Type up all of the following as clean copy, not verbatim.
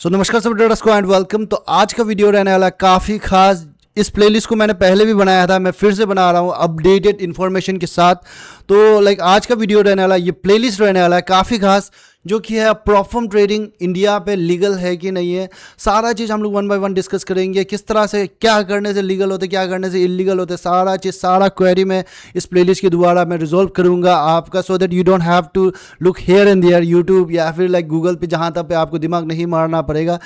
सो नमस्कार सभी ट्रेडर्स को एंड वेलकम। तो आज का वीडियो रहने वाला काफ़ी खास। इस प्लेलिस्ट को मैंने पहले भी बनाया था, मैं फिर से बना रहा हूँ अपडेटेड इन्फॉर्मेशन के साथ। तो आज का वीडियो रहने वाला, ये प्लेलिस्ट रहने वाला है काफ़ी खास, जो कि है प्रॉफर्म ट्रेडिंग इंडिया पे लीगल है कि नहीं है। सारा चीज़ हम लोग वन बाय वन डिस्कस करेंगे, किस तरह से क्या करने से लीगल होते, क्या करने से इलीगल होते, सारा चीज़ सारा क्वेरी में इस प्लेलिस्ट के द्वारा मैं रिजॉल्व करूंगा आपका, so that you don't have to look here and there YouTube या फिर गूगल पे, जहाँ तक पे आपको दिमाग नहीं मारना पड़ेगा।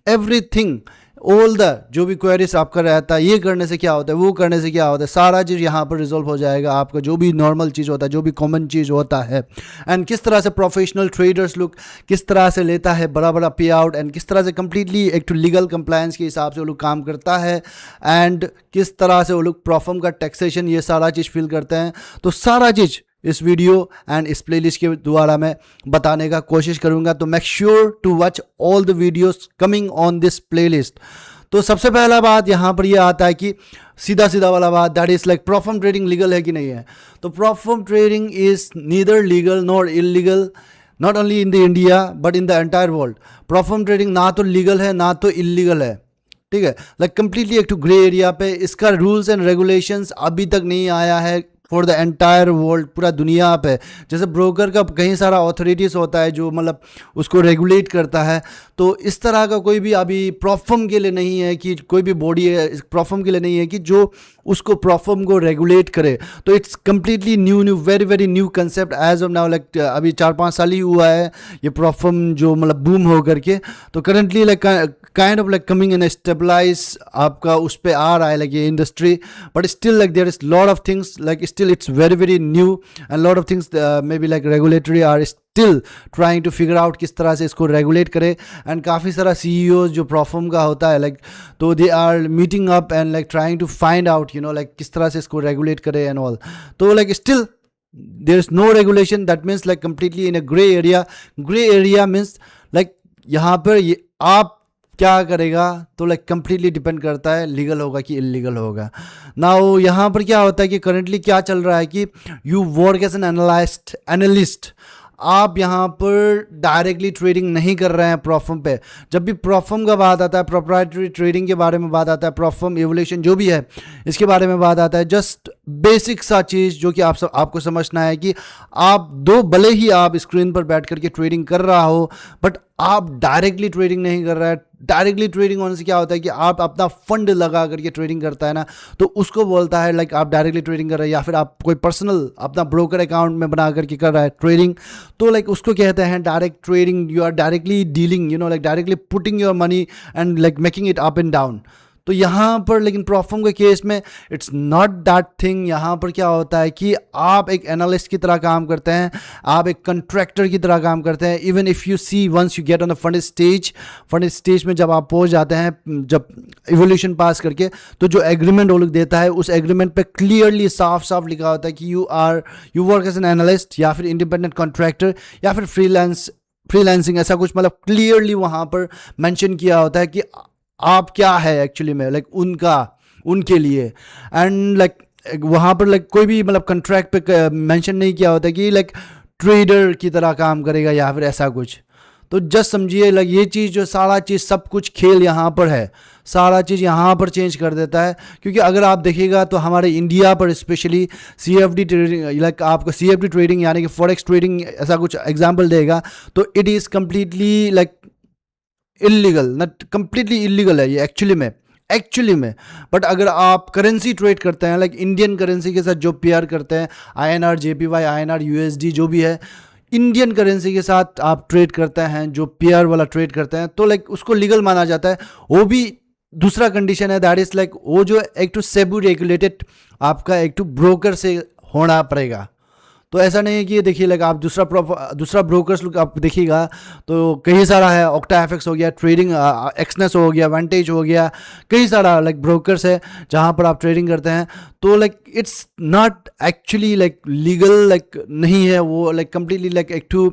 एवरीथिंग, ऑल द जो भी क्वेरीज आपका रहता है, ये करने से क्या होता है, वो करने से क्या होता है, सारा चीज़ यहाँ पर रिजॉल्व हो जाएगा आपका। जो भी नॉर्मल चीज़ होता है, जो भी कॉमन चीज़ होता है, एंड किस तरह से प्रोफेशनल ट्रेडर्स लोग किस तरह से लेता है बड़ा बड़ा पे आउट, एंड किस तरह से कंप्लीटली एक टू लीगल कंप्लायंस के हिसाब से वो लोग काम करता है, एंड किस तरह से वो लोग प्रॉफर्म का टैक्सेशन, ये सारा चीज़ फील करते हैं। तो सारा चीज़ इस वीडियो एंड इस प्लेलिस्ट के द्वारा मैं बताने का कोशिश करूंगा। तो make sure to watch all the videos coming on this playlist. तो सबसे पहला बात यहाँ पर ये आता है कि सीधा सीधा वाला बात, that is prop firm trading legal है कि नहीं है। तो prop firm trading is neither legal nor illegal, not only in the India but in the entire world. Prop firm trading ना तो लीगल है ना तो इलीगल है, ठीक है। कंप्लीटली एक टू ग्रे एरिया पे, इसका रूल्स एंड रेगुलेशंस अभी तक नहीं आया है फॉर द एंटायर वर्ल्ड, पूरा दुनिया पे। जैसे ब्रोकर का कहीं सारा अथॉरिटीज़ होता है जो उसको रेगुलेट करता है, तो इस तरह का कोई भी अभी प्रॉफर्म के लिए नहीं है कि कोई भी बॉडी है प्रॉफर्म के लिए नहीं है कि जो उसको प्रॉफर्म को रेगुलेट करे। तो it's completely new very very new concept as of now. अभी 4-5 साल ही हुआ है ये प्रॉफर्म जो बूम हो करके। तो currently kind of coming in stabilize आपका उस पर आ रहा है ये industry, but still there is lot of things still it's very very new and lot of things maybe regulatory are still trying to figure out किस तरह से इसको रेगुलेट करे। एंड काफ़ी सारा CEOs जो प्रॉफर्म का होता है तो they are meeting up and trying to find out किस तरह से इसको रेगुलेट करे एंड ऑल। तो still there is no regulation, that means completely in a gray area. Gray area means यहाँ पर आप क्या करेगा तो कंप्लीटली डिपेंड करता है लीगल होगा कि इलीगल होगा। नाउ यहाँ पर क्या होता है कि करंटली क्या चल रहा है कि you work as an analyst. आप यहाँ पर डायरेक्टली ट्रेडिंग नहीं कर रहे हैं प्रॉफर्म पे। जब भी प्रॉफर्म का बात आता है, प्रोप्राइटरी ट्रेडिंग के बारे में बात आता है, प्रॉफर्म एवोल्यूशन जो भी है इसके बारे में बात आता है, जस्ट बेसिक सा चीज़ जो कि आपको समझना है कि आप भले ही आप स्क्रीन पर बैठ करके ट्रेडिंग कर रहा हो, बट आप डायरेक्टली ट्रेडिंग नहीं कर रहा है। डायरेक्टली ट्रेडिंग होने से क्या होता है कि आप अपना फंड लगा करके ट्रेडिंग करता है ना, तो उसको बोलता है आप डायरेक्टली ट्रेडिंग कर रहे हैं, या फिर आप कोई पर्सनल अपना ब्रोकर अकाउंट में बना करके कर रहा है ट्रेडिंग, तो उसको कहते हैं direct trading. You are directly dealing, directly putting your money and making it up and down. तो यहाँ पर लेकिन प्रॉफर्म के केस में इट्स नॉट दैट थिंग। यहाँ पर क्या होता है कि आप एक एनालिस्ट की तरह काम करते हैं, आप एक कंट्रैक्टर की तरह काम करते हैं। Even if you see once you get on the fund stage में जब आप पहुँच जाते हैं, जब इवोल्यूशन पास करके, तो जो एग्रीमेंट वो लोग देता है उस एग्रीमेंट पे क्लियरली साफ साफ लिखा होता है कि you work as an analyst या फिर इंडिपेंडेंट कॉन्ट्रैक्टर या फिर फ्रीलांसिंग, ऐसा कुछ क्लियरली वहाँ पर मैंशन किया होता है कि आप क्या है एक्चुअली में उनके लिए। एंड वहाँ पर कोई भी कॉन्ट्रैक्ट पे मेंशन नहीं किया होता कि ट्रेडर की तरह काम करेगा या फिर ऐसा कुछ। तो जस्ट समझिए ये चीज़ जो सारा चीज़ सब कुछ खेल यहाँ पर है, सारा चीज़ यहाँ पर चेंज कर देता है। क्योंकि अगर आप देखिएगा तो हमारे इंडिया पर स्पेशली CFD ट्रेडिंग, आपको CFD ट्रेडिंग यानी कि फॉरेक्स ट्रेडिंग ऐसा कुछ एग्जाम्पल देगा, तो it is completely illegal, not completely illegal है ये एक्चुअली में। बट अगर आप करेंसी ट्रेड करते हैं इंडियन करेंसी के साथ जो पेयर करते हैं, INR JPY INR USD जो भी है, इंडियन करेंसी के साथ आप ट्रेड करते हैं, जो पेयर वाला ट्रेड करते हैं, तो उसको लीगल माना जाता है। वो भी दूसरा कंडीशन है, दैट इज वो जो एक टू सेबी रेगुलेटेड आपका एक टू ब्रोकर से होना पड़ेगा। तो ऐसा नहीं है कि देखिए आप दूसरा ब्रोकर्स लोग आप देखिएगा तो कई सारा है, OctaFX हो गया, ट्रेडिंग एक्सनेस हो गया, वेंटेज हो गया, कई सारा ब्रोकर्स है जहाँ पर आप ट्रेडिंग करते हैं। तो इट्स नॉट एक्चुअली लीगल नहीं है वो, कम्प्लीटली एक टू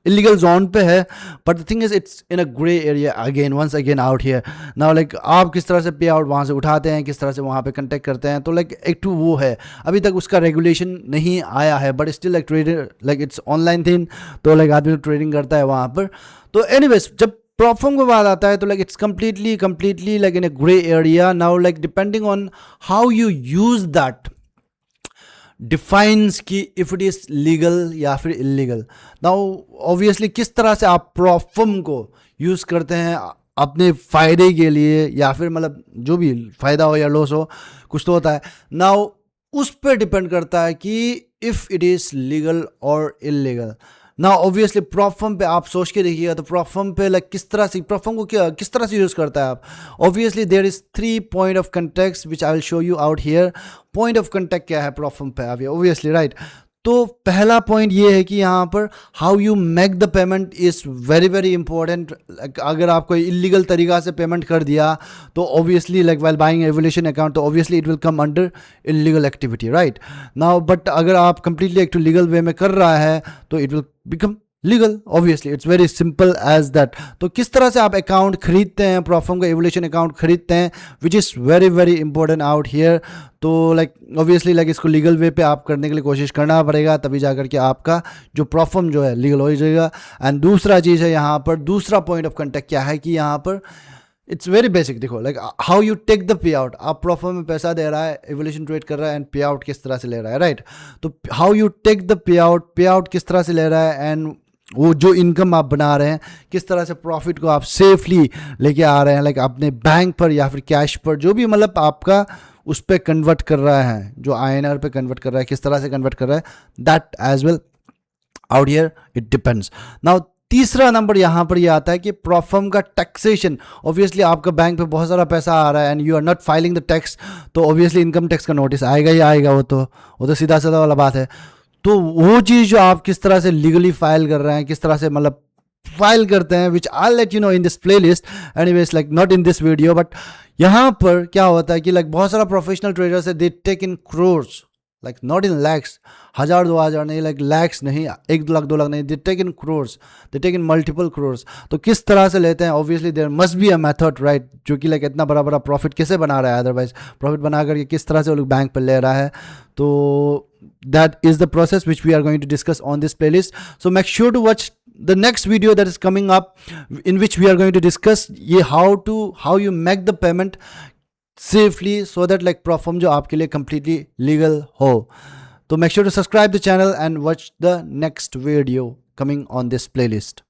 इलीगल जोन पे है। But the thing is it's in a grey area once again out here now. आप किस तरह से पे आउट वहाँ से उठाते हैं, किस तरह से वहाँ पे कंटेक्ट करते हैं, तो एक टू वो है, अभी तक उसका रेगुलेशन नहीं आया है। But still trader it's online thing, तो आदमी ट्रेडिंग करता है वहाँ पर। तो एनीवेज, जब prop firm को बात आता है तो like it's completely like in a gray area. Now like depending on how you use that defines कि इफ इट इज लीगल या फिर इलीगल. नाउ ऑब्वियसली किस तरह से आप prop firm को यूज़ करते हैं अपने फ़ायदे के लिए या फिर मतलब जो भी फ़ायदा हो या लॉस हो, कुछ तो होता है. नाउ उस पर डिपेंड करता है कि इफ़ इट इज़ लीगल और इलीगल. ना ऑब्वियसली prop firm पे आप सोच के देखिएगा तो prop firm पे लाइक किस तरह से prop firm को किस तरह से यूज़ करता है आप. Obviously there is 3 point of contact which I will show you out here. Point of contact क्या है prop firm पे अभी, ऑब्वियसली राइट. तो पहला पॉइंट ये है कि यहाँ पर how you make the payment is very important. अगर आप कोई इलीगल तरीका से पेमेंट कर दिया तो obviously like while buying evolution account तो obviously it will come under illegal activity right now. But अगर आप कंप्लीटली एक लीगल वे में कर रहा है तो it will become legal. Obviously it's very simple as that. तो किस तरह से आप अकाउंट खरीदते हैं, prop firm का एवोल्यूशन अकाउंट खरीदते हैं, which is very important out here. तो लाइक ऑब्वियसली लाइक इसको लीगल वे पे आप करने के लिए कोशिश करना पड़ेगा, तभी जाकर के आपका जो prop firm जो है लीगल हो जाएगा. एंड दूसरा चीज़ है यहाँ पर, दूसरा पॉइंट ऑफ कंटेक्ट क्या है कि यहाँ पर इट्स वेरी बेसिक. देखो like how you take the pay out. आप prop firm में पैसा दे रहा है, एवोल्यूशन ट्रेड कर रहा है एंड पे आउट किस तरह से ले रहा है राइट. तो how you take the pay out किस तरह से ले रहा है एंड वो जो इनकम आप बना रहे हैं किस तरह से प्रॉफिट को आप सेफली लेके आ रहे हैं लाइक अपने बैंक पर या फिर कैश पर, जो भी मतलब आपका उस पर कन्वर्ट कर रहा है, जो INR पे कन्वर्ट कर रहा है, किस तरह से कन्वर्ट कर रहा है, that as well out here it depends. Now तीसरा नंबर यहाँ पर ये आता है कि prop firm का टैक्सेशन. ऑब्वियसली आपका बैंक पे बहुत सारा पैसा आ रहा है and you are not filing the tax, तो ऑब्वियसली इनकम टैक्स का नोटिस आएगा ही आएगा. वो तो सीधा साधा वाला बात है. तो वो चीज़ जो आप किस तरह से लीगली फाइल कर रहे हैं, किस तरह से मतलब फाइल करते हैं, which I let you know in this playlist anyways, like not in this video. But यहाँ पर क्या होता है कि लाइक बहुत सारा प्रोफेशनल ट्रेडर्स है, they take in crores, like not in lakhs, 1000-2000 नहीं, लाइक लैक्स नहीं, 1-2 लाख 2 लाख नहीं, they take in crores, they take in multiple crores. तो किस तरह से लेते हैं, obviously there must be a method right, जो कि लाइक इतना बड़ा प्रॉफिट कैसे बना रहा है, अदरवाइज प्रॉफिट बना करके किस तरह से वो लोग बैंक पर ले रहा है. तो that is the process which we are going to discuss on this playlist. So make sure to watch the next video that is coming up, in which we are going to discuss how you make the payment safely so that like prop firm जो आपके लिए completely legal हो. तो make sure to subscribe the channel and watch the next video coming on this playlist.